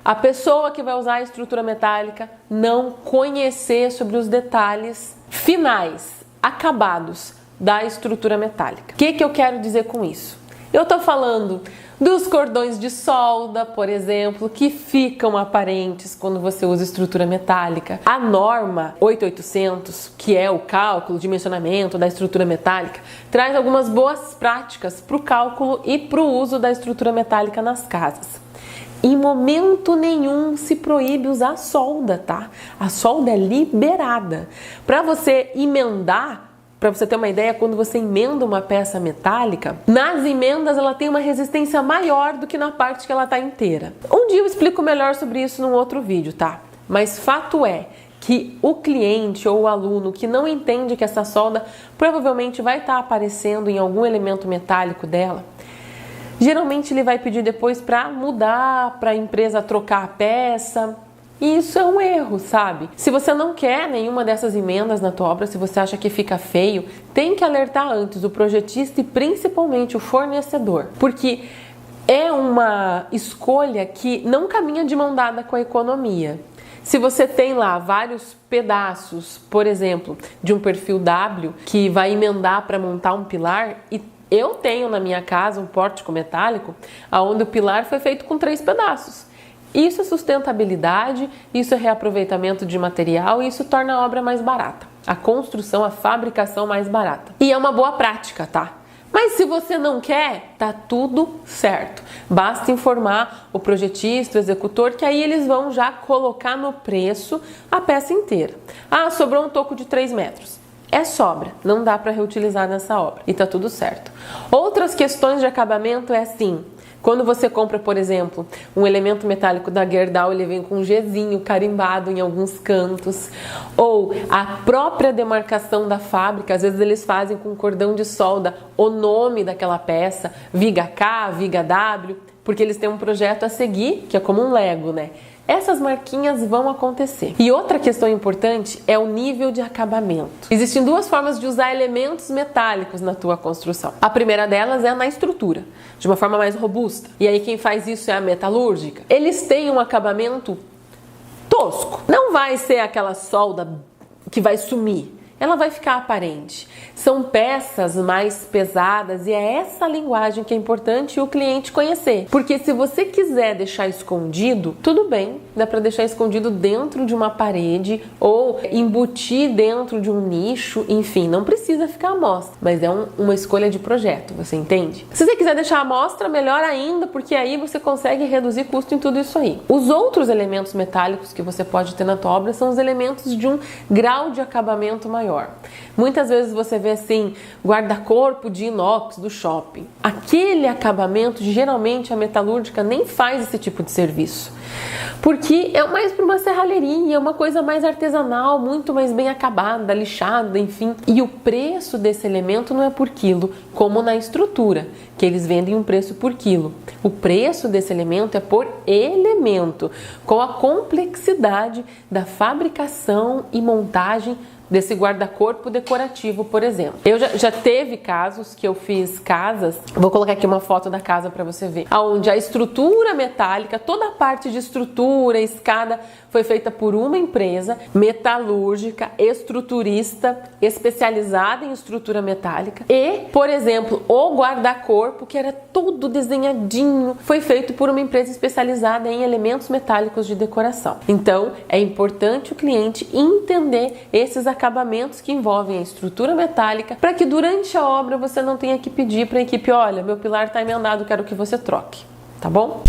A pessoa que vai usar a estrutura metálica não conhecer sobre os detalhes finais, acabados da estrutura metálica. O que eu quero dizer com isso? Eu estou falando dos cordões de solda, por exemplo, que ficam aparentes quando você usa estrutura metálica. A norma 8800, que é o cálculo, dimensionamento da estrutura metálica, traz algumas boas práticas para o cálculo e para o uso da estrutura metálica nas casas. Em momento nenhum se proíbe usar solda, tá? A solda é liberada. Para você emendar, para você ter uma ideia, quando você emenda uma peça metálica, nas emendas ela tem uma resistência maior do que na parte que ela está inteira. Um dia eu explico melhor sobre isso num outro vídeo, tá? Mas fato é que o cliente ou o aluno que não entende que essa solda provavelmente vai estar aparecendo em algum elemento metálico dela, geralmente ele vai pedir depois para mudar, para a empresa trocar a peça. E isso é um erro, sabe? Se você não quer nenhuma dessas emendas na tua obra, se você acha que fica feio, tem que alertar antes o projetista e principalmente o fornecedor. Porque é uma escolha que não caminha de mão dada com a economia. Se você tem lá vários pedaços, por exemplo, de um perfil W que vai emendar para montar um pilar, e eu tenho na minha casa um pórtico metálico onde o pilar foi feito com 3 pedaços. Isso é sustentabilidade, isso é reaproveitamento de material e isso torna a obra mais barata. A construção, a fabricação mais barata. E é uma boa prática, tá? Mas se você não quer, tá tudo certo. Basta informar o projetista, o executor, que aí eles vão já colocar no preço a peça inteira. Ah, sobrou um toco de 3 metros. É sobra, não dá para reutilizar nessa obra e tá tudo certo. Outras questões de acabamento é assim: quando você compra, por exemplo, um elemento metálico da Gerdau, ele vem com um Gzinho carimbado em alguns cantos, ou a própria demarcação da fábrica, às vezes eles fazem com cordão de solda o nome daquela peça, viga K, viga W, porque eles têm um projeto a seguir, que é como um Lego, né? Essas marquinhas vão acontecer. E outra questão importante é o nível de acabamento. Existem 2 formas de usar elementos metálicos na tua construção. A primeira delas é na estrutura, de uma forma mais robusta. E aí quem faz isso é a metalúrgica. Eles têm um acabamento tosco. Não vai ser aquela solda que vai sumir. Ela vai ficar aparente. São peças mais pesadas e é essa linguagem que é importante o cliente conhecer. Porque se você quiser deixar escondido, tudo bem, dá para deixar escondido dentro de uma parede ou embutir dentro de um nicho, enfim, não precisa ficar à mostra, mas é uma escolha de projeto, você entende? Se você quiser deixar à mostra, melhor ainda, porque aí você consegue reduzir custo em tudo isso aí. Os outros elementos metálicos que você pode ter na tua obra são os elementos de um grau de acabamento maior. Muitas vezes você vê assim, guarda-corpo de inox do shopping. Aquele acabamento, geralmente a metalúrgica nem faz esse tipo de serviço. Porque é mais para uma serralheria, é uma coisa mais artesanal, muito mais bem acabada, lixada, enfim. E o preço desse elemento não é por quilo, como na estrutura, que eles vendem um preço por quilo. O preço desse elemento é por elemento, com a complexidade da fabricação e montagem desse guarda-corpo decorativo, por exemplo. Eu já teve casos que eu fiz casas, vou colocar aqui uma foto da casa para você ver, onde a estrutura metálica, toda a parte de estrutura, escada, foi feita por uma empresa metalúrgica, estruturista, especializada em estrutura metálica e, por exemplo, o guarda-corpo, que era todo desenhadinho, foi feito por uma empresa especializada em elementos metálicos de decoração. Então, é importante o cliente entender esses acabamentos que envolvem a estrutura metálica, para que durante a obra você não tenha que pedir para a equipe: olha, meu pilar está emendado, quero que você troque, tá bom?